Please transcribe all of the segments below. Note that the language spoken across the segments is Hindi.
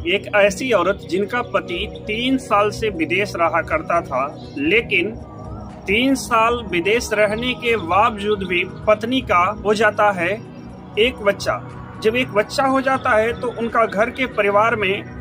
एक ऐसी औरत जिनका पति 3 साल से विदेश रहा करता था, लेकिन 3 साल विदेश रहने के बावजूद भी पत्नी का हो जाता है एक बच्चा। जब एक बच्चा हो जाता है तो उनका घर के परिवार में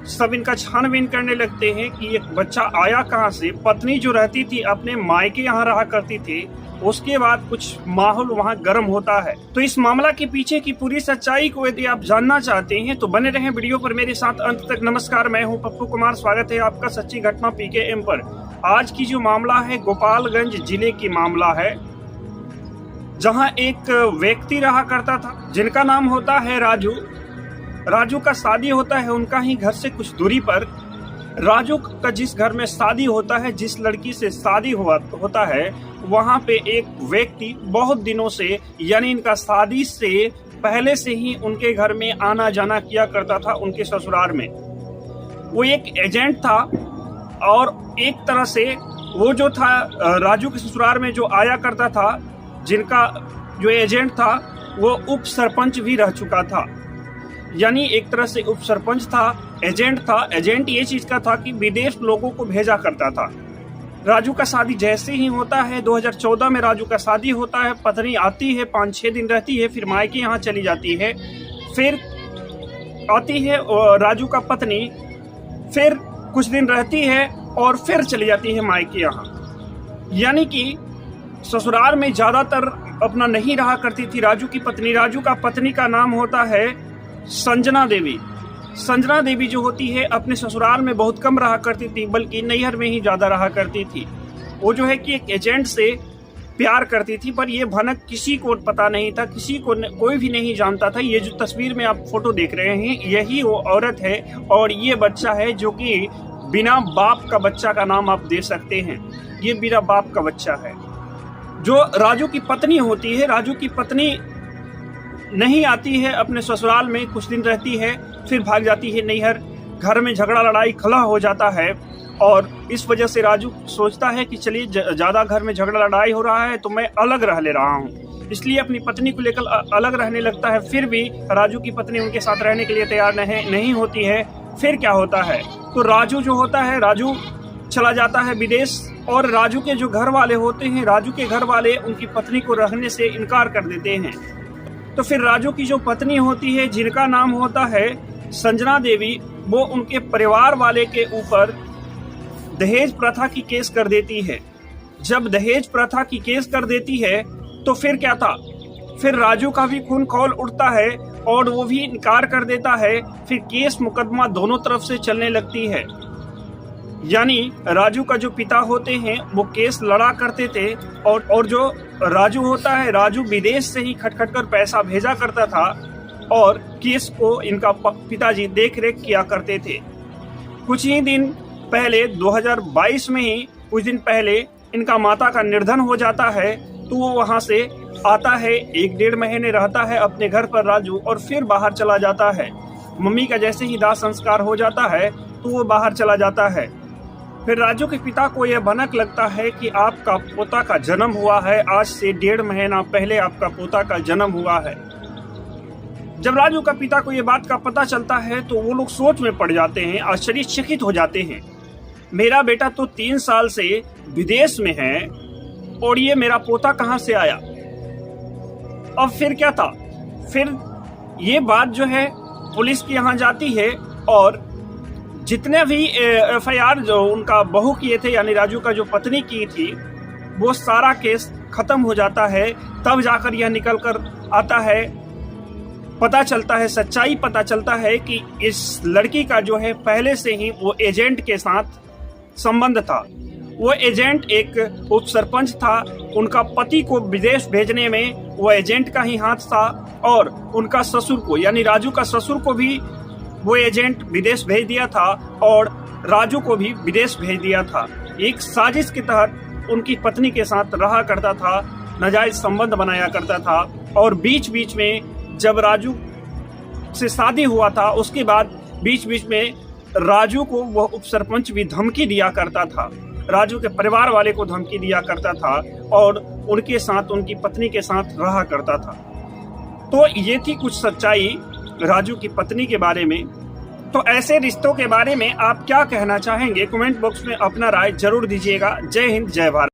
सब इनका छानबीन करने लगते हैं कि एक बच्चा आया कहाँ से। पत्नी जो रहती थी अपने मायके यहाँ रहा करती थी, उसके बाद कुछ माहौल वहाँ गर्म होता है। तो इस मामला के पीछे की पूरी सच्चाई को यदि आप जानना चाहते हैं तो बने रहें वीडियो पर मेरे साथ अंत तक। नमस्कार, मैं हूं पप्पू कुमार, स्वागत है आपका सच्ची घटना PKM पर। आज की जो मामला है गोपालगंज जिले की मामला है, जहां एक व्यक्ति रहा करता था जिनका नाम होता है राजू। राजू का शादी होता है उनका ही घर से कुछ दूरी पर। राजू का जिस घर में शादी होता है, जिस लड़की से शादी होता है, वहां पे एक व्यक्ति बहुत दिनों से, यानी इनका शादी से पहले से ही उनके घर में आना जाना किया करता था उनके ससुराल में। वो एक एजेंट था और एक तरह से वो जो था राजू के ससुराल में जो आया करता था, जिनका जो एजेंट था वो उप सरपंच भी रह चुका था। यानी एक तरह से उप सरपंच था, एजेंट था। एजेंट ये चीज का था कि विदेश लोगों को भेजा करता था। राजू का शादी जैसे ही होता है, 2014 में राजू का शादी होता है। पत्नी आती है, 5-6 दिन रहती है, फिर मायके यहाँ चली जाती है। फिर आती है राजू का पत्नी, फिर कुछ दिन रहती है और फिर चली जाती है मायके यहाँ। यानी कि ससुराल में ज्यादातर अपना नहीं रहा करती थी राजू की पत्नी। राजू का पत्नी का नाम होता है संजना देवी। संजना देवी जो होती है अपने ससुराल में बहुत कम रहा करती थी, बल्कि नैहर में ही ज्यादा रहा करती थी। वो जो है कि एक एजेंट से प्यार करती थी, पर ये भनक किसी को पता नहीं था, किसी को कोई भी नहीं जानता था। ये जो तस्वीर में आप फोटो देख रहे हैं, यही वो औरत है और ये बच्चा है जो कि बिना बाप का बच्चा का नाम आप दे सकते हैं। ये बिना बाप का बच्चा है। जो राजू की पत्नी होती है, राजू की पत्नी नहीं आती है अपने ससुराल में, कुछ दिन रहती है, फिर भाग जाती है नैहर। घर में झगड़ा लड़ाई खला हो जाता है और इस वजह से राजू सोचता है कि चलिए ज्यादा घर में झगड़ा लड़ाई हो रहा है तो मैं अलग रह ले रहा हूँ, इसलिए अपनी पत्नी को लेकर अलग रहने लगता है। फिर भी राजू की पत्नी उनके साथ रहने के लिए तैयार नहीं होती है। फिर क्या होता है, तो राजू जो होता है, राजू चला जाता है विदेश और राजू के जो घर वाले होते हैं, राजू के घर वाले उनकी पत्नी को रहने से इनकार कर देते हैं। तो फिर राजू की जो पत्नी होती है, जिनका नाम होता है संजना देवी, वो उनके परिवार वाले के ऊपर दहेज प्रथा की केस कर देती है। जब दहेज प्रथा की केस कर देती है तो फिर क्या था, फिर राजू का भी खून खौल उठता है और वो भी इनकार कर देता है। फिर केस मुकदमा दोनों तरफ से चलने लगती है। यानी राजू का जो पिता होते हैं वो केस लड़ा करते थे और जो राजू होता है, राजू विदेश से ही खटखट कर पैसा भेजा करता था और केस को इनका पिताजी देख रेख किया करते थे। कुछ ही दिन पहले 2022 में ही कुछ दिन पहले इनका माता का निर्धन हो जाता है। तो वो वहां से आता है, 1-1.5 महीने रहता है अपने घर पर राजू और फिर बाहर चला जाता है। मम्मी का जैसे ही दाह संस्कार हो जाता है तो वो बाहर चला जाता है। फिर राजू के पिता को यह भनक लगता है कि आपका पोता का जन्म हुआ है, आज से 1.5 महीना पहले आपका पोता का जन्म हुआ है। जब राजू का पिता को यह बात का पता चलता है तो वो लोग सोच में पड़ जाते हैं, आश्चर्यचकित हो जाते हैं। मेरा बेटा तो 3 साल से विदेश में है और ये मेरा पोता कहां से आया। अब फिर क्या था, फिर ये बात जो है पुलिस के यहाँ जाती है और जितने भी FIR जो उनका बहू किए थे, यानी राजू का जो पत्नी की थी, वो सारा केस खत्म हो जाता है। तब जाकर यह निकल कर आता है, पता चलता है, सच्चाई पता चलता है कि इस लड़की का जो है पहले से ही वो एजेंट के साथ संबंध था। वो एजेंट एक उप सरपंच था। उनका पति को विदेश भेजने में वो एजेंट का ही हाथ था और उनका ससुर को, यानी राजू का ससुर को भी वो एजेंट विदेश भेज दिया था और राजू को भी विदेश भेज दिया था। एक साजिश के तहत उनकी पत्नी के साथ रहा करता था, नाजायज संबंध बनाया करता था। और बीच बीच में जब राजू से शादी हुआ था, उसके बाद बीच बीच में राजू को वह उप सरपंच भी धमकी दिया करता था, राजू के परिवार वाले को धमकी दिया करता था और उनके साथ, उनकी पत्नी के साथ रहा करता था। तो ये थी कुछ सच्चाई राजू की पत्नी के बारे में। तो ऐसे रिश्तों के बारे में आप क्या कहना चाहेंगे? कमेंट बॉक्स में अपना राय जरूर दीजिएगा। जय हिंद, जय भारत।